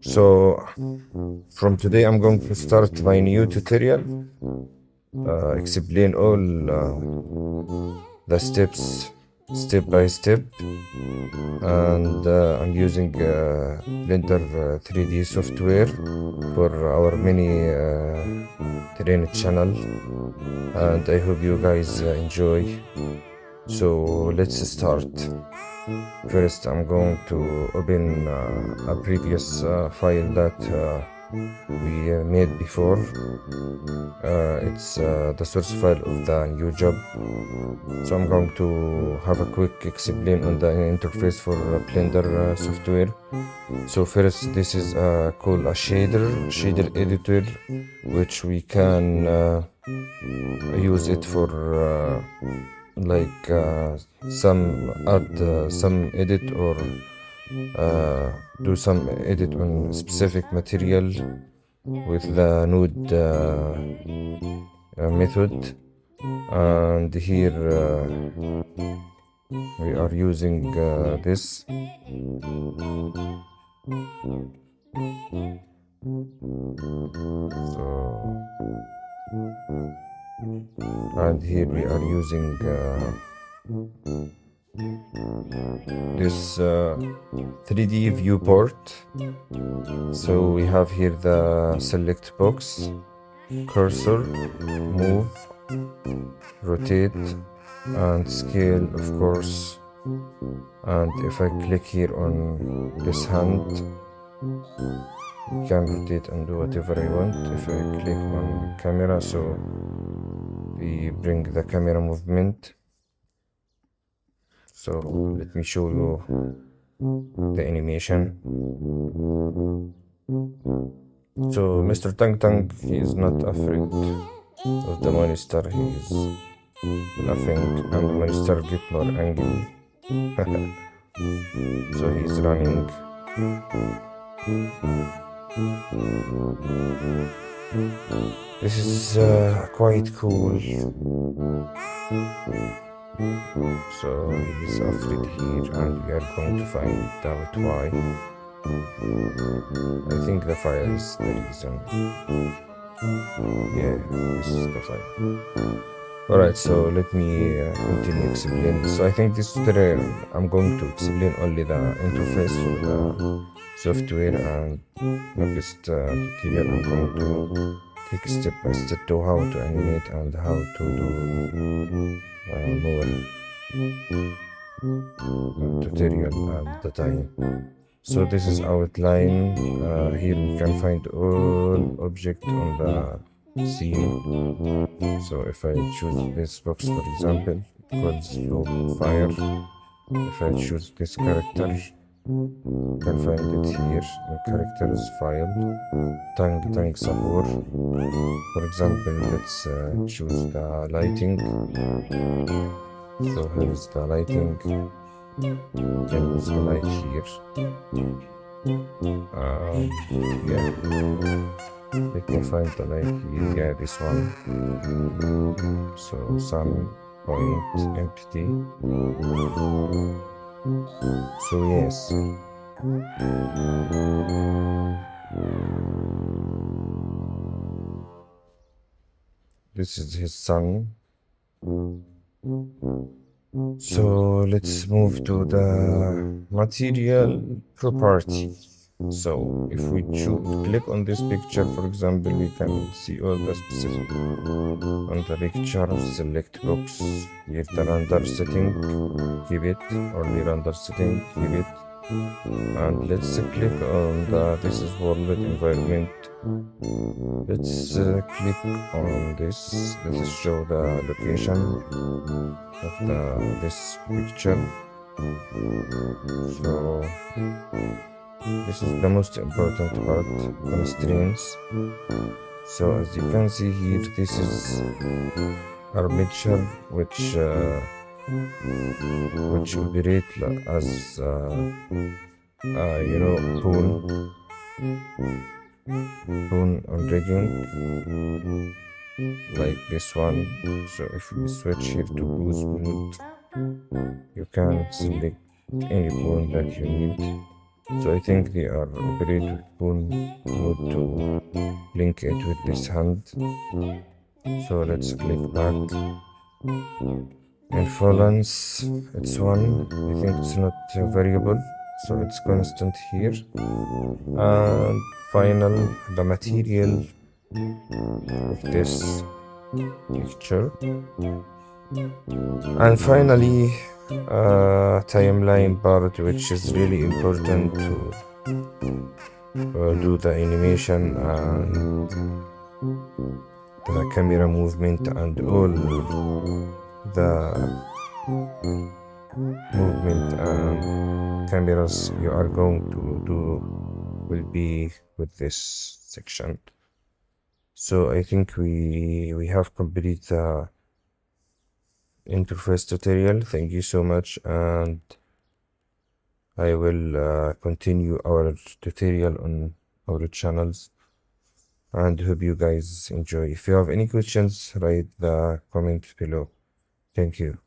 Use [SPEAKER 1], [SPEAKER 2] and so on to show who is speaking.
[SPEAKER 1] So from today I'm going to start my new tutorial, explain all the steps step by step, and I'm using Blender 3D software for our mini train channel, and I hope you guys enjoy. So let's start. First, I'm going to open a previous file that we made before. It's the source file of the new job. So I'm going to have a quick explain on the interface for Blender software. So first, this is called a shader editor, which we can use it for some add some edit or do some edit on specific material with the node method. And here we are using this. And here we are using this 3D viewport. So we have here the select box, cursor, move, rotate, and scale, of course. And if I click here on this hand, I can rotate and do whatever I want. If I click on camera, so we bring the camera movement. So let me show you the animation. So Mr. Tang Tang, he is not afraid of the monster. He is laughing, and the monster get more angry. So he's running. This is quite cool. So he's afraid here, and we are going to find out why. I think the fire is the reason. Yeah, this is the fire. Alright, so let me continue explaining. So I think this tutorial I'm going to explain only the interface for the software, and next tutorial I'm going to take step by step to how to animate and how to do more tutorial at the time. So this is outline. Here we can find all object on the scene. So if I choose this box, for example, it calls to fire. If I choose this character, you can find it here in characters file, Tang Tang Sabur. For example, let's choose the lighting. So here's the lighting. You can use the light here. Yeah, let me find the light here. Yeah, this one. So sun point empty. So yes. This is his sun. So let's move to the material property. So if we click on this picture, for example, we can see all the specific on the picture. Select box, here the render setting, keep it, or the render setting, keep it. And let's click on this is world environment. Let's click on this. Let's show the location of this picture. So this is the most important part, constraints. So as you can see here, this is armature, which operate as bone on rigging, like this one. So if we switch here to boost mode, you can select any bone that you need. So I think they are operated spoon mode to link it with this hand. So let's click back. Influence, it's 1. I think it's not a variable, so it's constant here. And final, the material of this picture. And finally, timeline part, which is really important to do the animation and the camera movement, and all the movement and cameras you are going to do will be with this section. So I think we have completed the interface tutorial. Thank you so much, and I will continue our tutorial on our channels, and hope you guys enjoy. If you have any questions, write the comment below. Thank you.